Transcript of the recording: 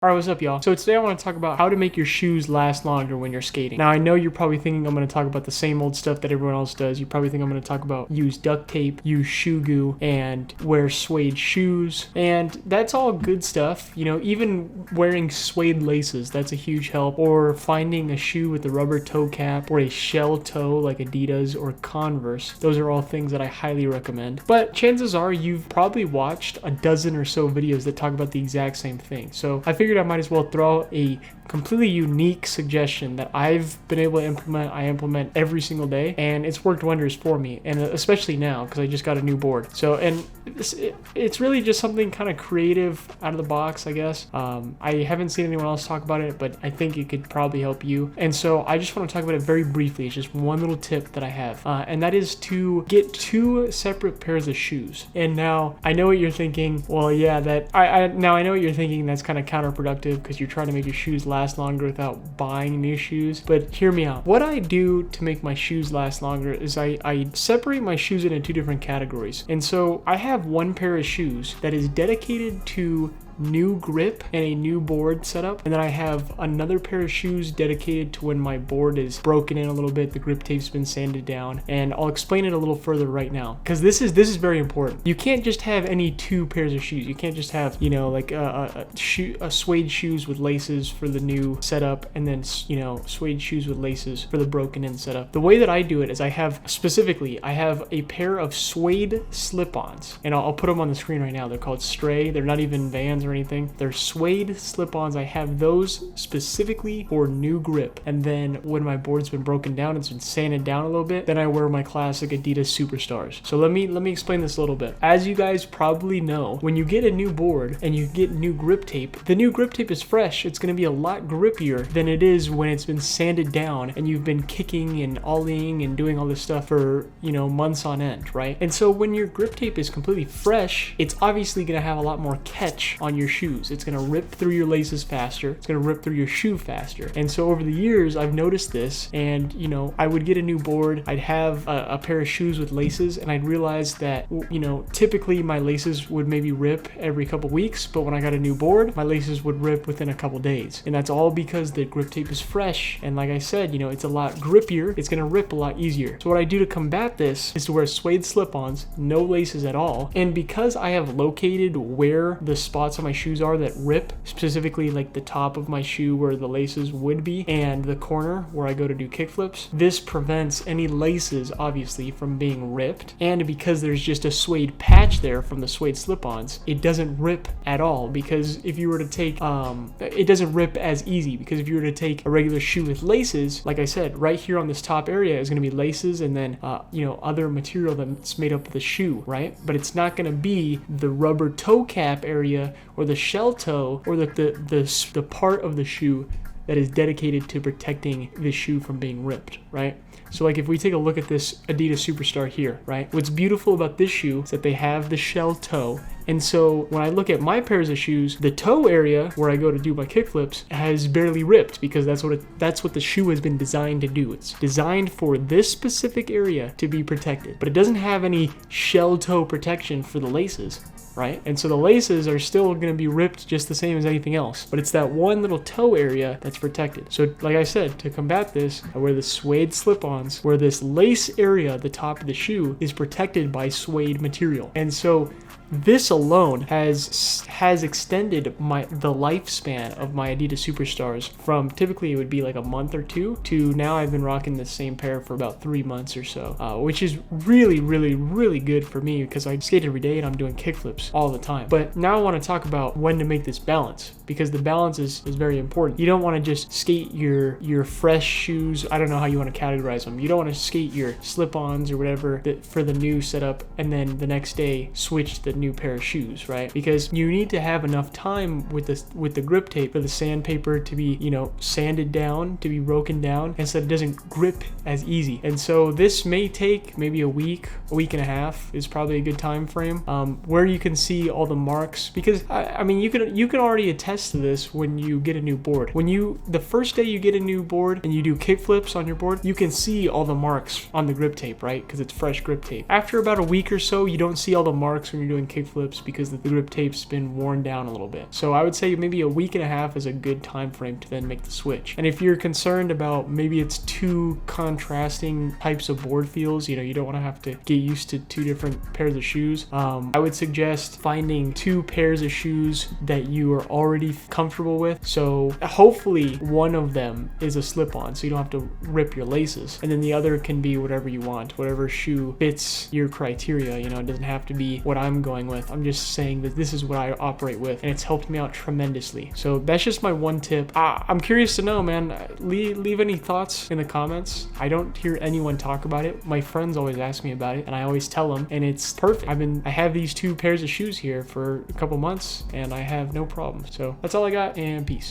Alright, what's up, y'all? So today I want to talk about how to make your shoes last longer when you're skating. Now, I know you're probably thinking I'm going to talk about the same old stuff that everyone else does. You probably think I'm going to talk about use duct tape, use shoe goo, and wear suede shoes. And that's all good stuff. You know, even wearing suede laces, that's a huge help. Or finding a shoe with a rubber toe cap or a shell toe like Adidas or Converse. Those are all things that I highly recommend. But chances are you've probably watched a dozen or so videos that talk about the exact same thing. So I figured I might as well throw out a completely unique suggestion that I've been able to implement. I implement every single day, and it's worked wonders for me, and especially now because I just got a new board. So, and it's really just something kind of creative out of the box, I guess. I haven't seen anyone else talk about it, but I think it could probably help you. And so I just want to talk about it very briefly. It's just one little tip that I have, and that is to get two separate pairs of shoes. And now I know what you're thinking. Well, yeah, I know what you're thinking. That's kind of counterproductive because you're trying to make your shoes last longer without buying new shoes. But hear me out. What I do to make my shoes last longer is I separate my shoes into two different categories. And so I have one pair of shoes that is dedicated to new grip and a new board setup, and then I have another pair of shoes dedicated to when my board is broken in a little bit, the grip tape's been sanded down, and I'll explain it a little further right now because this is very important. You can't just have any two pairs of shoes. You can't just have, you know, like a suede shoes with laces for the new setup and then, you know, suede shoes with laces for the broken in setup. The way that I do it is I have a pair of suede slip-ons, and I'll put them on the screen right now. They're called Stray. They're not even Vans or anything. They're suede slip-ons. I have those specifically for new grip, and then when my board's been broken down, it's been sanded down a little bit, then I wear my classic Adidas Superstars. So let me explain this a little bit. As you guys probably know, when you get a new board and you get new grip tape, the new grip tape is fresh. It's going to be a lot grippier than it is when it's been sanded down and you've been kicking and ollieing and doing all this stuff for, you know, months on end, right? And so when your grip tape is completely fresh, it's obviously going to have a lot more catch on your shoes. It's going to rip through your laces faster. It's going to rip through your shoe faster. And so over the years, I've noticed this, and, you know, I would get a new board. I'd have a pair of shoes with laces, and I'd realize that, you know, typically my laces would maybe rip every couple weeks, but when I got a new board, my laces would rip within a couple days. And that's all because the grip tape is fresh. And like I said, you know, it's a lot grippier. It's going to rip a lot easier. So what I do to combat this is to wear suede slip-ons, no laces at all. And because I have located where the spots on my shoes are that rip, specifically like the top of my shoe where the laces would be and the corner where I go to do kickflips, this prevents any laces obviously from being ripped. And because there's just a suede patch there from the suede slip-ons, it doesn't rip at all, because if you were to take it doesn't rip as easy, because if you were to take a regular shoe with laces, like I said, right here on this top area is going to be laces and then you know, other material that's made up of the shoe, right? But it's not going to be the rubber toe cap area or the shell toe or the part of the shoe that is dedicated to protecting the shoe from being ripped, right? So like if we take a look at this Adidas Superstar here, right? What's beautiful about this shoe is that they have the shell toe. And so when I look at my pairs of shoes, the toe area where I go to do my kickflips has barely ripped, because that's what the shoe has been designed to do. It's designed for this specific area to be protected, but it doesn't have any shell toe protection for the laces, right? And so the laces are still going to be ripped just the same as anything else, but it's that one little toe area that's protected. So like I said, to combat this, I wear the suede slip-ons where this lace area at the top of the shoe is protected by suede material. And so this alone has extended the lifespan of my Adidas Superstars from typically it would be like a month or two to now I've been rocking the same pair for about 3 months or so, which is really, really, really good for me because I skate every day and I'm doing kickflips all the time. But now I want to talk about when to make this balance, because the balance is very important. You don't want to just skate your fresh shoes. I don't know how you want to categorize them. You don't want to skate your slip-ons or whatever for the new setup and then the next day switch the new pair of shoes, right? Because you need to have enough time with the grip tape for the sandpaper to be, you know, sanded down, to be broken down, and so it doesn't grip as easy. And so this may take maybe a week and a half is probably a good time frame, where you can see all the marks, because I mean you can already attest attest to this when you get a new board. The first day you get a new board and you do kick flips on your board, you can see all the marks on the grip tape, right? Because it's fresh grip tape. After about a week or so, you don't see all the marks when you're doing kick flips because the grip tape's been worn down a little bit. So I would say maybe a week and a half is a good time frame to then make the switch. And if you're concerned about maybe it's two contrasting types of board feels, you don't want to have to get used to two different pairs of shoes, I would suggest finding two pairs of shoes that you are already comfortable with. So hopefully one of them is a slip-on, so you don't have to rip your laces, and then the other can be whatever you want, whatever shoe fits your criteria. It doesn't have to be what I'm going with. I'm just saying that this is what I operate with, and it's helped me out tremendously. So that's just my one tip. I'm curious to know, man. Leave any thoughts in the comments. I don't hear anyone talk about it. My friends always ask me about it, and I always tell them, and it's perfect. I have these two pairs of shoes here for a couple months, and I have no problem. So that's all I got, and peace.